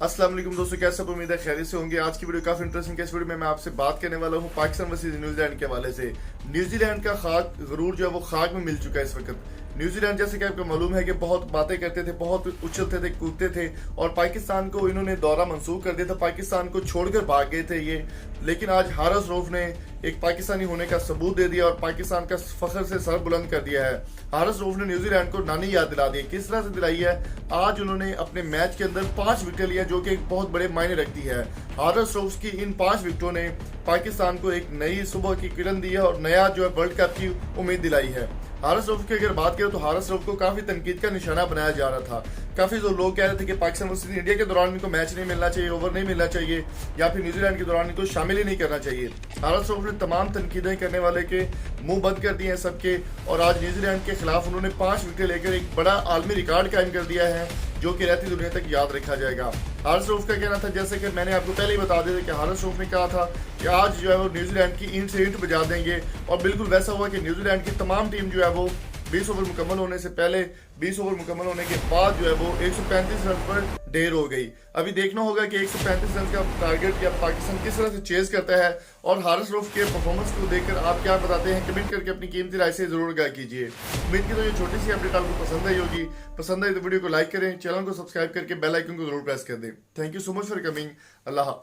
अस्सलाम वालेकुम दोस्तों, कैसे सब उम्मीद है खैरियत से होंगे। आज की वीडियो काफी इंटरेस्टिंग है। इस वीडियो में मैं आपसे बात करने वाला हूं पाकिस्तान वर्सेस न्यूजीलैंड के हवाले से। न्यूजीलैंड का खाक गरूर जो है वो खाक में मिल चुका है इस वक्त। न्यूजीलैंड जैसे कि आपको मालूम है कि बहुत बातें करते थे, बहुत उछलते थे, कूदते थे और पाकिस्तान को इन्होंने दौरा मंसूख कर दिया था। पाकिस्तान को छोड़कर भाग गए थे ये, लेकिन आज हारिस रऊफ ने एक पाकिस्तानी होने का सबूत दे दिया और पाकिस्तान का फख्र से सर बुलंद कर दिया है। हारिस रऊफ ने न्यूजीलैंड को नानी याद दिला दी। किस तरह से दिलाई है? आज उन्होंने अपने मैच के अंदर 5 विकेट लिया, जो कि एक बहुत बड़े मायने रखती है। हारिस रऊफ की इन 5 विकेटों ने पाकिस्तान को एक नई सुबह की किरण दी है और नया जो है वर्ल्ड कप की उम्मीद दिलाई है। हारिस रऊफ की अगर बात करें तो हारिस रऊफ को काफी तनकीद का निशाना बनाया जा रहा था। काफी जो लोग कह रहे थे कि पाकिस्तान वर्सेस इंडिया के दौरान इनको मैच नहीं मिलना चाहिए, ओवर नहीं मिलना चाहिए, या फिर न्यूजीलैंड के दौरान इनको शामिल ही नहीं करना चाहिए। हारिस रऊफ ने तमाम तनकीदें करने वाले के मुंह बंद कर दिए हैं सबके, और आज न्यूजीलैंड के खिलाफ उन्होंने 5 विकेट लेकर एक बड़ा आलमी रिकॉर्ड कायम कर दिया है, जो कि रहती दुनिया तक याद रखा जाएगा। हारिस रऊफ का कहना था, जैसे कि मैंने आपको पहले ही बता दिया था कि हारिस रऊफ ने कहा था कि आज जो है वो न्यूजीलैंड की ईंट से ईंट बजा देंगे, और बिल्कुल वैसा हुआ कि न्यूजीलैंड की तमाम टीम जो है वो 20 ओवर मुकम्मल होने से पहले 20 ओवर मुकम्मल होने के बाद जो है वो 135 रन पर ढेर हो गई। अभी देखना होगा कि 135 रन का टारगेट या पाकिस्तान किस तरह से चेज करता है, और हारिस रऊफ के परफॉर्मेंस को देखकर आप क्या बताते हैं, कमेंट करके अपनी कीमती राय से जरूर आगाह कीजिए। उम्मीद की तो ये छोटी सी अपडेट आपको पसंद आई होगी। पसंद आई तो वीडियो को लाइक करें, चैनल को सब्सक्राइब करके बेल आइकन को जरूर प्रेस कर दें। Thank you so much for coming. Allah.